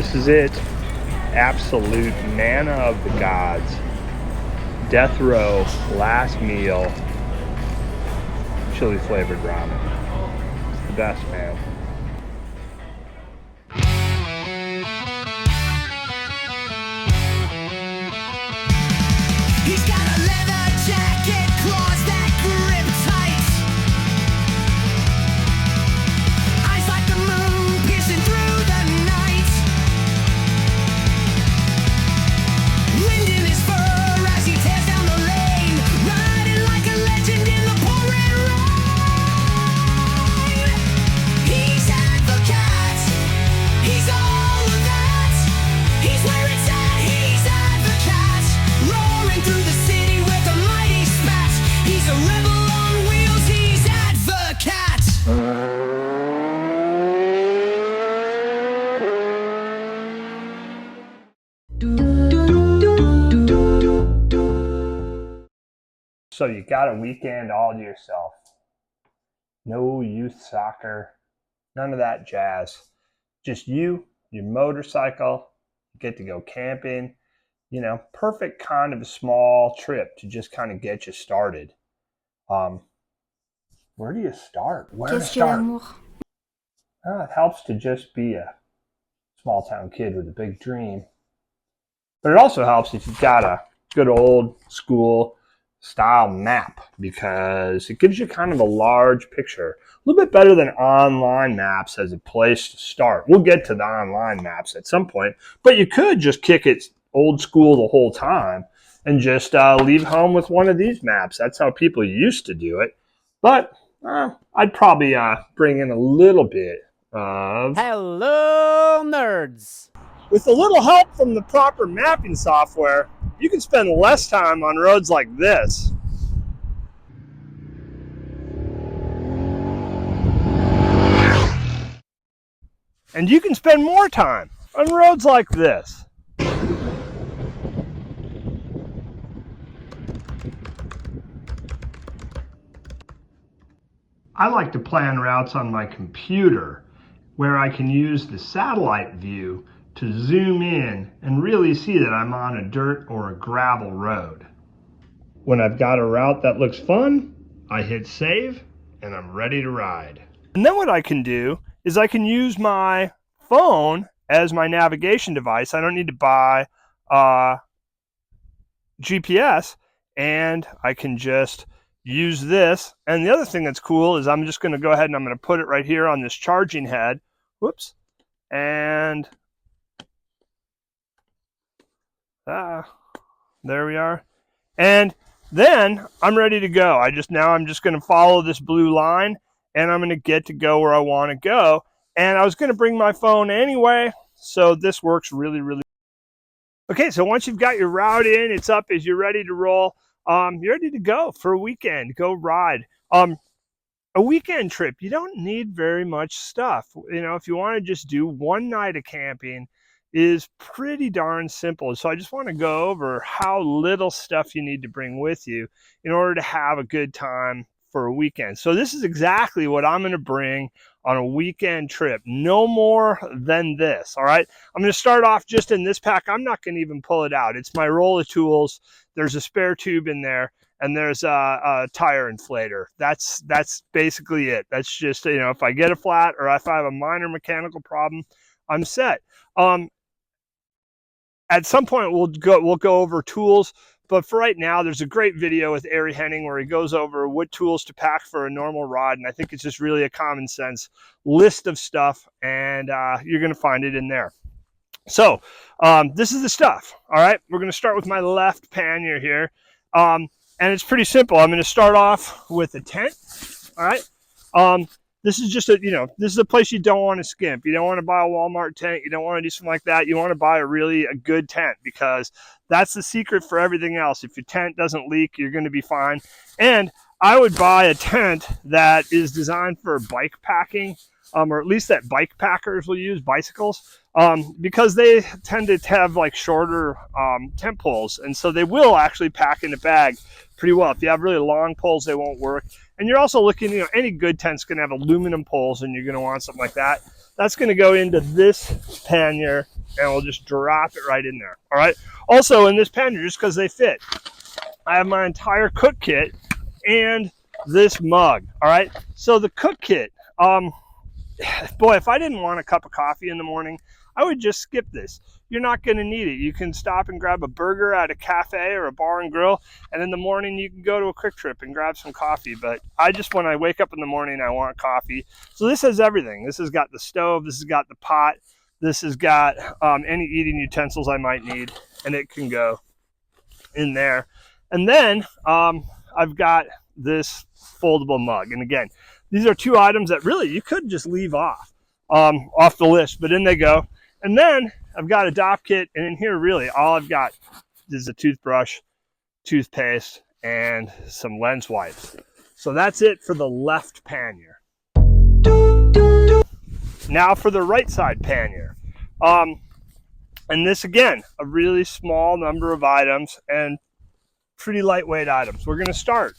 This is it. Absolute manna of the gods. Death row, last meal. Chili flavored ramen. It's the best, man. He's got a leather jacket, claws that grip tight. Eyes like the moon piercing through the night. Wind in his fur as he tears down the lane, riding like a legend in the pouring rain. He's ADV-o-CAT. He's all of that. He's where it's at. He's ADV-o-CAT. Roaring through the city with a mighty spat. He's a rebel on wheels. He's ADV-o-CAT. So you got a weekend all to yourself. No youth soccer, none of that jazz. Just you, your motorcycle, you get to go camping. You know, perfect kind of a small trip to just kind of get you started. Where do you start? Where to Qu'est-ce que start? l'amour? It helps to just be a small town kid with a big dream. But it also helps if you've got a good old school style map, because it gives you kind of a large picture. A little bit better than online maps as a place to start. We'll get to the online maps at some point, but you could just kick it old school the whole time and just leave home with one of these maps. That's how people used to do it. But I'd probably bring in a little bit of... Hello, nerds! With a little help from the proper mapping software, you can spend less time on roads like this. And you can spend more time on roads like this. I like to plan routes on my computer, where I can use the satellite view to zoom in and really see that I'm on a dirt or a gravel road. When I've got a route that looks fun, I hit save and I'm ready to ride. And then what I can do is I can use my phone as my navigation device. I don't need to buy GPS, and I can just use this. And the other thing that's cool is I'm just going to go ahead and I'm going to put it right here on this charging head. Whoops. And there we are. And then I'm ready to go. I'm just going to follow this blue line, and I'm going to get to go where I want to go. And I was going to bring my phone anyway, so this works really, really. Okay, so once you've got your route in, it's up as you're ready to roll. You're ready to go for a weekend. Go ride. A weekend trip, you don't need very much stuff. You know, if you want to just do one night of camping, is pretty darn simple. So I just want to go over how little stuff you need to bring with you in order to have a good time for a weekend. So this is exactly what I'm going to bring on a weekend trip. No more than this. All right. I'm going to start off just in this pack. I'm not going to even pull it out. It's my roll of tools. There's a spare tube in there, and there's a tire inflator. That's basically it. That's just, you know, if I get a flat or if I have a minor mechanical problem, I'm set. At some point we'll go over tools, but for right now, there's a great video with Ari Henning where he goes over what tools to pack for a normal ride, and I think it's just really a common sense list of stuff, and you're going to find it in there. So this is the stuff. All right, we're going to start with my left pannier here, and it's pretty simple. I'm going to start off with a tent. All right. This is just this is a place you don't want to skimp. You don't want to buy a Walmart tent. You don't want to do something like that. You want to buy a good tent, because that's the secret for everything else. If your tent doesn't leak, you're going to be fine. And I would buy a tent that is designed for bike packing, or at least that bike packers will use, bicycles, because they tend to have like shorter tent poles. And so they will actually pack in the bag pretty well. If you have really long poles, they won't work. And you're also looking, any good tent's going to have aluminum poles, and you're going to want something like that. That's going to go into this pannier, and we'll just drop it right in there. All right. Also in this pannier, just because they fit, I have my entire cook kit and this mug. All right. So the cook kit, boy, if I didn't want a cup of coffee in the morning, I would just skip this. You're not going to need it. You can stop and grab a burger at a cafe or a bar and grill, and in the morning you can go to a Quick Trip and grab some coffee. But I just, when I wake up in the morning, I want coffee. So this has everything. This has got the stove, this has got the pot, this has got any eating utensils I might need, and it can go in there. And then I've got this foldable mug. And again, these are two items that really you could just leave off the list, but in they go. And then I've got a DOP kit, and in here really all I've got is a toothbrush, toothpaste, and some lens wipes. So that's it for the left pannier. Now for the right side pannier. And this again, a really small number of items and pretty lightweight items. We're going to start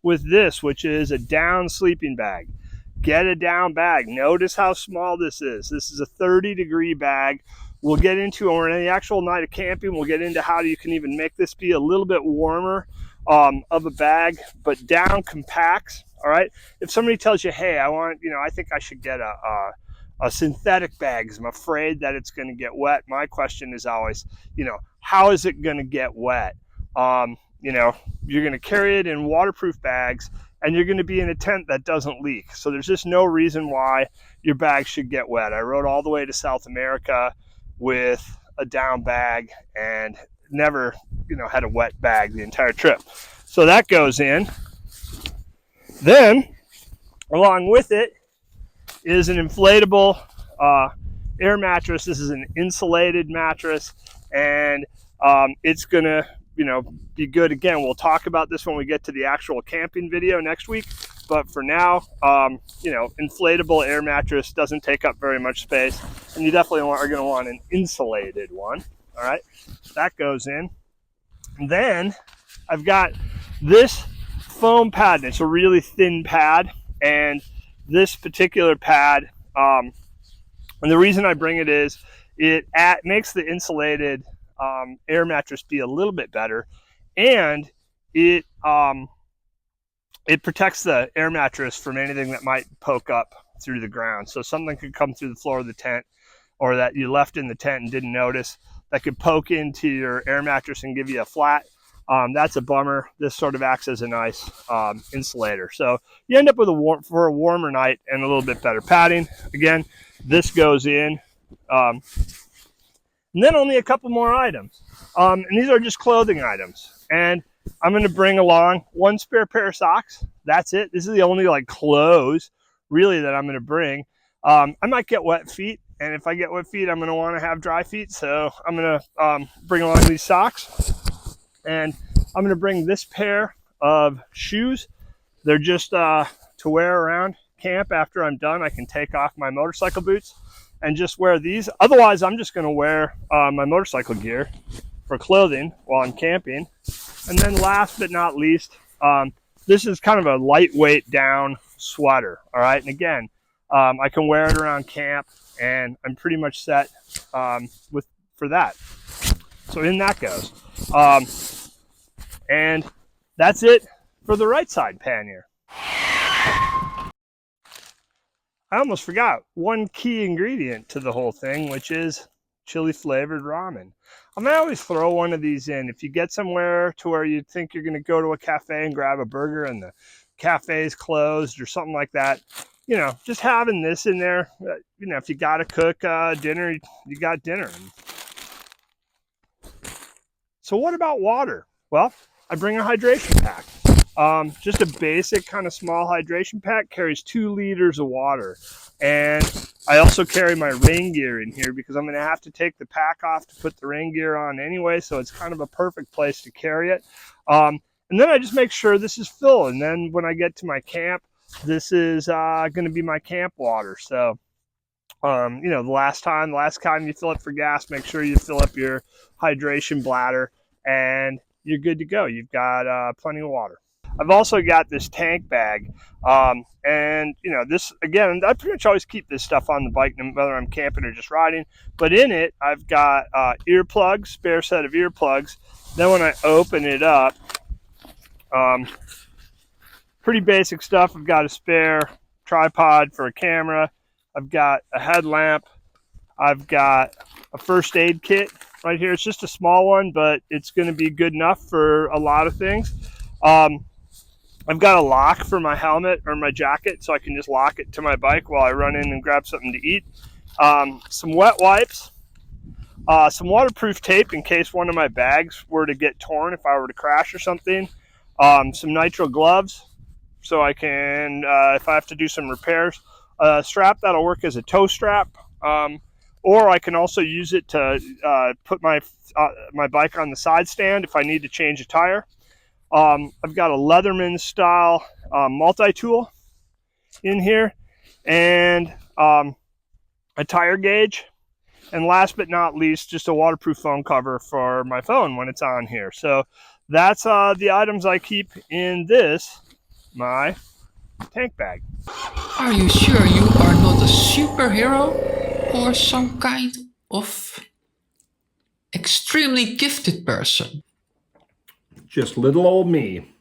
with this, which is a down sleeping bag. Get a down bag. Notice how small this is. This is a 30-degree bag. We'll get into, or in the actual night of camping, we'll get into how you can even make this be a little bit warmer of a bag, but down compacts. All right. If somebody tells you, hey, I think I should get a synthetic bag because I'm afraid that it's going to get wet, my question is always, how is it going to get wet? You're going to carry it in waterproof bags, and you're going to be in a tent that doesn't leak. So there's just no reason why your bag should get wet. I rode all the way to South America with a down bag and never, had a wet bag the entire trip. So that goes in. Then, along with it, is an inflatable air mattress. This is an insulated mattress, and it's going to be good. Again, we'll talk about this when we get to the actual camping video next week, but for now, inflatable air mattress doesn't take up very much space, and you definitely are going to want an insulated one. All right, that goes in. And then I've got this foam pad, and it's a really thin pad, and this particular pad, and the reason I bring it is it makes the insulated air mattress be a little bit better, and it protects the air mattress from anything that might poke up through the ground. So something could come through the floor of the tent, or that you left in the tent and didn't notice, that could poke into your air mattress and give you a flat. That's a bummer. This sort of acts as a nice insulator. So you end up with for a warmer night and a little bit better padding. Again, this goes in. And then only a couple more items. And these are just clothing items. And I'm going to bring along one spare pair of socks. That's it. This is the only clothes really that I'm going to bring. I might get wet feet. And if I get wet feet, I'm going to want to have dry feet. So I'm going to bring along these socks. And I'm going to bring this pair of shoes. They're just to wear around camp. After I'm done, I can take off my motorcycle boots and just wear these. Otherwise, I'm just going to wear my motorcycle gear for clothing while I'm camping. And then last but not least, this is kind of a lightweight down sweater. All right. And again, I can wear it around camp, and I'm pretty much set for that. So in that goes. And that's it for the right side pannier. I almost forgot one key ingredient to the whole thing, which is chili flavored ramen. I'm gonna always throw one of these in. If you get somewhere to where you think you're gonna go to a cafe and grab a burger and the cafe's closed or something like that, just having this in there, if you gotta cook dinner, you got dinner. So what about water? Well, I bring a hydration pack. Just a basic kind of small hydration pack, carries 2 liters of water. And I also carry my rain gear in here because I'm going to have to take the pack off to put the rain gear on anyway. So it's kind of a perfect place to carry it. And then I just make sure this is full. And then when I get to my camp, this is going to be my camp water. So, the last time you fill up for gas, make sure you fill up your hydration bladder and you're good to go. You've got plenty of water. I've also got this tank bag. And you know, this again, I pretty much always keep this stuff on the bike, whether I'm camping or just riding. But in it, I've got earplugs, spare set of earplugs. Then when I open it up, pretty basic stuff. I've got a spare tripod for a camera. I've got a headlamp. I've got a first aid kit right here. It's just a small one, but it's going to be good enough for a lot of things. I've got a lock for my helmet or my jacket, so I can just lock it to my bike while I run in and grab something to eat. Some wet wipes, some waterproof tape in case one of my bags were to get torn if I were to crash or something. Some nitrile gloves, so I can, if I have to do some repairs. A strap that'll work as a tow strap, or I can also use it to put my bike on the side stand if I need to change a tire. I've got a Leatherman style multi-tool in here, and a tire gauge, and last but not least, just a waterproof phone cover for my phone when it's on here. So that's the items I keep in my tank bag. Are you sure you are not a superhero or some kind of extremely gifted person? Just little old me.